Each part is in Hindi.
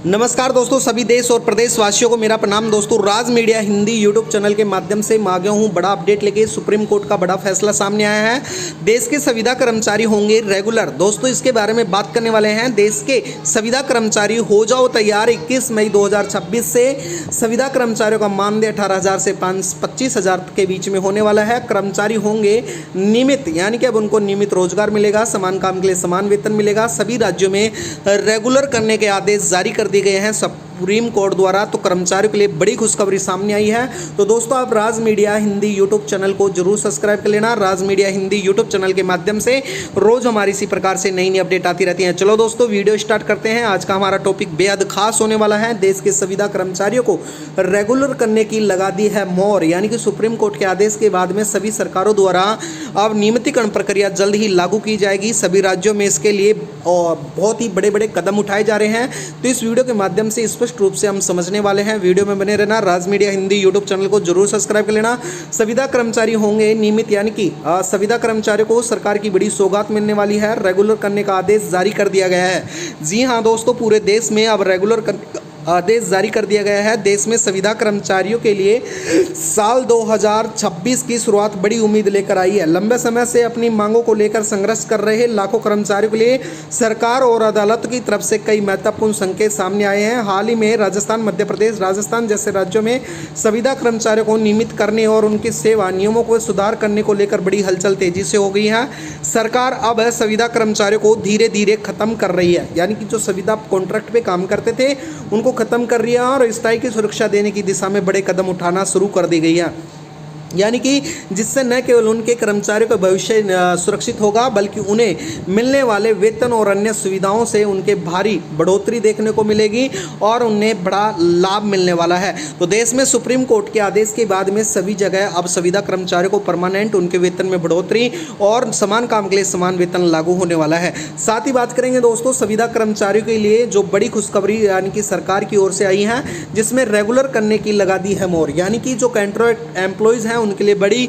नमस्कार दोस्तों, सभी देश और प्रदेश वासियों को मेरा प्रणाम। दोस्तों, राज मीडिया हिंदी यूट्यूब चैनल के माध्यम से मैं आ गया हूँ बड़ा अपडेट लेके। सुप्रीम कोर्ट का बड़ा फैसला सामने आया है। देश के संविदा कर्मचारी होंगे रेगुलर। दोस्तों, इसके बारे में बात करने वाले हैं। देश के संविदा कर्मचारी हो जाओ तैयार। 21 मई 2026 से संविदा कर्मचारियों का मानदेय 18,000 से 25,000 के बीच में होने वाला है। कर्मचारी होंगे नियमित, यानी कि अब उनको नियमित रोजगार मिलेगा, समान काम के लिए समान वेतन मिलेगा। सभी राज्यों में रेगुलर करने के आदेश जारी कर दिए गए हैं सुप्रीम कोर्ट द्वारा। तो कर्मचारियों के लिए बड़ी खुशखबरी सामने आई है। तो दोस्तों, आप राज मीडिया हिंदी यूट्यूब चैनल को जरूर सब्सक्राइब कर लेना। राज मीडिया हिंदी यूट्यूब चैनल के माध्यम से रोज हमारी इसी प्रकार से नई नई अपडेट आती रहती हैं। चलो दोस्तों, वीडियो स्टार्ट करते हैं। आज का हमारा टॉपिक बेहद खास होने वाला है। देश के संविदा कर्मचारियों को रेगुलर करने की लगा दी है मोहर, यानी कि सुप्रीम कोर्ट के आदेश के बाद में सभी सरकारों द्वारा अब नियमितीकरण प्रक्रिया जल्द ही लागू की जाएगी। सभी राज्यों में इसके लिए बहुत ही बड़े बड़े कदम उठाए जा रहे हैं। तो इस वीडियो के माध्यम से स्पष्ट रूप से हम समझने वाले हैं। वीडियो में बने रहना। राज मीडिया हिंदी यूट्यूब चैनल को जरूर सब्सक्राइब कर लेना। संविदा कर्मचारी होंगे नियमित, यानी कि संविदा कर्मचारियों को सरकार की बड़ी सौगात मिलने वाली है। रेगुलर करने का आदेश जारी कर दिया गया है। जी हाँ दोस्तों, पूरे देश में अब रेगुलर आदेश जारी कर दिया गया है। देश में संविदा कर्मचारियों के लिए साल 2026 की शुरुआत बड़ी उम्मीद लेकर आई है। लंबे समय से अपनी मांगों को लेकर संघर्ष कर रहे लाखों कर्मचारियों के लिए सरकार और अदालत की तरफ से कई महत्वपूर्ण संकेत सामने आए हैं। हाल ही में राजस्थान, मध्य प्रदेश, राजस्थान जैसे राज्यों में संविदा कर्मचारियों को नियमित करने और उनकी सेवा नियमों को सुधार करने को लेकर बड़ी हलचल तेजी से हो गई है। सरकार अब संविदा कर्मचारियों को धीरे धीरे खत्म कर रही है, यानी कि जो संविदा कॉन्ट्रैक्ट पे काम करते थे उनको खत्म कर रही है और स्थायी की सुरक्षा देने की दिशा में बड़े कदम उठाना शुरू कर दी गई है। यानी कि जिससे न केवल उनके कर्मचारियों का भविष्य सुरक्षित होगा, बल्कि उन्हें मिलने वाले वेतन और अन्य सुविधाओं से उनके भारी बढ़ोतरी देखने को मिलेगी और उन्हें बड़ा लाभ मिलने वाला है। तो देश में सुप्रीम कोर्ट के आदेश के बाद में सभी जगह अब संविदा कर्मचारियों को परमानेंट उनके वेतन में बढ़ोतरी और समान काम के लिए समान वेतन लागू होने वाला है। साथ ही बात करेंगे दोस्तों संविदा कर्मचारियों के लिए जो बड़ी खुशखबरी यानी कि सरकार की ओर से आई है, जिसमें रेगुलर करने की लगा दी है मोहर। यानी कि जो कॉन्ट्रैक्ट एम्प्लॉयज हैं उनके लिए बड़ी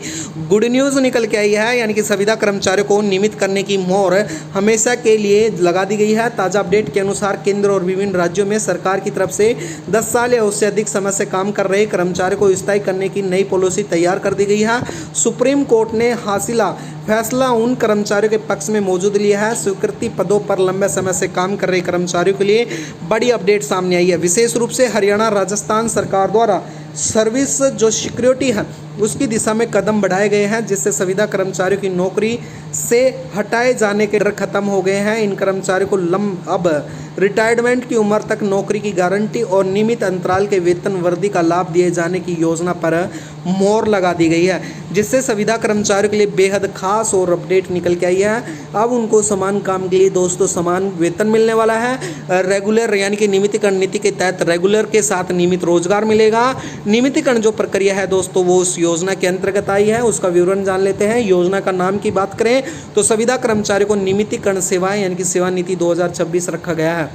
गुड न्यूज निकल के आई है, यानी कि संविदा कर्मचारियों को नियमित करने की मोहर हमेशा के लिए लगा दी गई है। ताजा अपडेट के अनुसार केंद्र और विभिन्न राज्यों में सरकार की तरफ से 10 साल या उससे अधिक समय से काम कर रहे कर्मचारियों को स्थायी करने की नई पॉलिसी तैयार कर दी गई है। सुप्रीम कोर्ट ने हासिला फैसला उन कर्मचारियों के पक्ष में मौजूद लिया है। स्वीकृति पदों पर लंबे समय से काम कर रहे कर्मचारियों के लिए बड़ी अपडेट सामने आई है। विशेष रूप से हरियाणा, राजस्थान सरकार द्वारा सर्विस जो सिक्योरिटी है उसकी दिशा में कदम बढ़ाए गए हैं, जिससे संविदा कर्मचारियों की नौकरी से हटाए जाने के डर खत्म हो गए हैं। इन कर्मचारियों को अब रिटायरमेंट की उम्र तक नौकरी की गारंटी और नियमित अंतराल के वेतन वृद्धि का लाभ दिए जाने की योजना पर मोहर लगा दी गई है, जिससे संविदा कर्मचारियों के लिए बेहद खास और अपडेट निकल के आई है। अब उनको समान काम के लिए दोस्तों समान वेतन मिलने वाला है। रेगुलर यानी कि नियमितीकरण नीति के तहत रेगुलर के साथ नियमित रोजगार मिलेगा। नियमितीकरण जो प्रक्रिया है दोस्तों वो उस योजना के अंतर्गत आई है, उसका विवरण जान लेते हैं। योजना का नाम की बात करें तो संविदा कर्मचारियों को नियमितीकरण सेवाएं यानी कि सेवा नीति 2026 रखा गया है।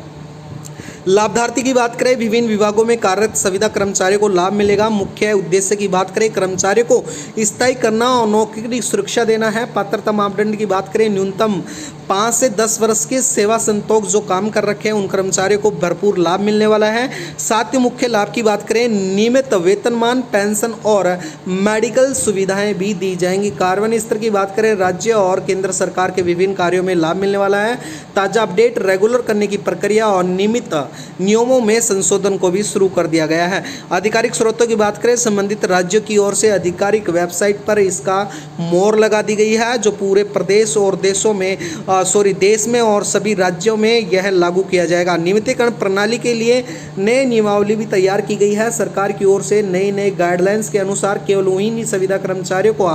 लाभार्थी की बात करें, विभिन्न विभागों में कार्यरत संविदा कर्मचारियों को लाभ मिलेगा। मुख्य उद्देश्य की बात करें, कर्मचारियों को स्थायी करना और नौकरी की सुरक्षा देना है। पात्रता मापदंड की बात करें, न्यूनतम 5 से 10 वर्ष के सेवा संतोष जो काम कर रखे हैं उन कर्मचारियों को भरपूर लाभ मिलने वाला है। साथ ही मुख्य लाभ की बात करें, नियमित वेतनमान, पेंशन और मेडिकल सुविधाएं भी दी जाएंगी। कार्यान्वयन स्तर की बात करें, राज्य और केंद्र सरकार के विभिन्न कार्यों में लाभ मिलने वाला है। ताजा अपडेट, रेगुलर करने की प्रक्रिया और नियमित नियमों में संशोधन को भी शुरू कर दिया गया है। आधिकारिक स्रोतों की बात करें, संबंधित राज्यों की ओर से आधिकारिक वेबसाइट पर इसका मोहर लगा दी गई है, जो पूरे प्रदेश और देश में और सभी राज्यों में यह लागू किया जाएगा। नियमितीकरण प्रणाली के लिए नई नियमावली भी तैयार की गई है। सरकार की ओर से नए गाइडलाइंस के अनुसार केवल उन्हीं संविदा कर्मचारियों को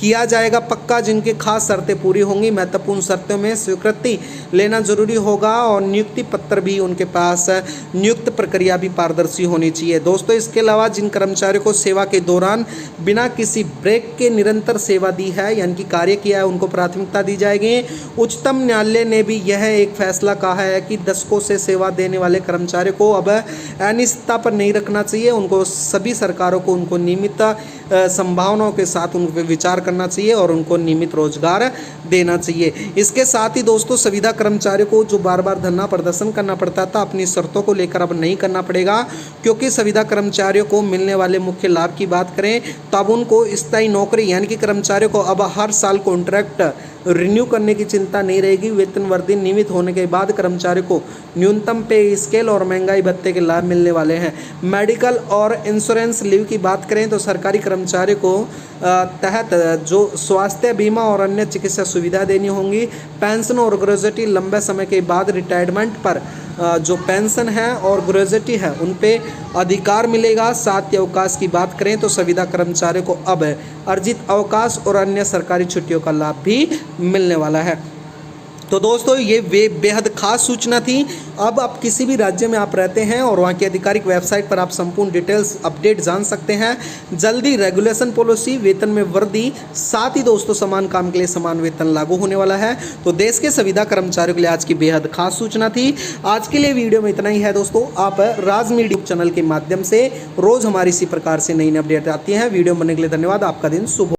किया जाएगा पक्का जिनके खास शर्तें पूरी होंगी। महत्वपूर्ण शर्तों में स्वीकृति लेना जरूरी होगा और नियुक्ति पत्र भी उनके पास, नियुक्त प्रक्रिया भी पारदर्शी होनी चाहिए। दोस्तों, इसके अलावा जिन कर्मचारियों को सेवा के दौरान बिना किसी ब्रेक के निरंतर सेवा दी है यानी कि कार्य किया है, उनको प्राथमिकता दी जाएगी। उच्चतम न्यायालय ने भी यह एक फैसला कहा है कि दशकों से सेवा देने वाले कर्मचारियों को अब अनिश्चितता पर नहीं रखना चाहिए। उनको सभी सरकारों को उनको नियमित संभावनाओं के साथ उन पर विचार करना चाहिए और उनको नियमित रोजगार देना चाहिए। इसके साथ ही दोस्तों संविदा कर्मचारियों को जो बार बार धरना प्रदर्शन करना पड़ता था, अपनी शर्तों को लेकर अब नहीं करना पड़ेगा, क्योंकि संविदा कर्मचारियों को मिलने वाले मुख्य लाभ की बात करें तो अब उनको स्थायी नौकरी यानी कि कर्मचारियों को अब हर साल कॉन्ट्रैक्ट रिन्यू करने की चिंता नहीं रहेगी। वेतन वृद्धि नियमित होने के बाद कर्मचारियों को न्यूनतम पे स्केल और महंगाई भत्ते के लाभ मिलने वाले हैं। मेडिकल और इंश्योरेंस लीव की बात करें तो सरकारी कर्मचारियों को तहत जो स्वास्थ्य बीमा और अन्य चिकित्सा सुविधा देनी होंगी। पेंशन और ग्रेजुएटी लंबे समय के बाद रिटायरमेंट पर जो पेंशन है और ग्रेजुएटी है उन पे अधिकार मिलेगा। साथ ही अवकाश की बात करें तो संविदा कर्मचारियों को अब अर्जित अवकाश और अन्य सरकारी छुट्टियों का लाभ भी मिलने वाला है। तो दोस्तों ये बेहद खास सूचना थी। अब आप किसी भी राज्य में आप रहते हैं और वहाँ की आधिकारिक वेबसाइट पर आप संपूर्ण डिटेल्स अपडेट जान सकते हैं। जल्दी रेगुलेशन पॉलिसी, वेतन में वृद्धि, साथ ही दोस्तों समान काम के लिए समान वेतन लागू होने वाला है। तो देश के संविदा कर्मचारियों के लिए आज की बेहद खास सूचना थी। आज के लिए वीडियो में इतना ही है दोस्तों। आप राज मीडिया चैनल के माध्यम से रोज हमारी इसी प्रकार से नई अपडेट आती है। वीडियो बनने के लिए धन्यवाद। आपका दिन शुभ हो।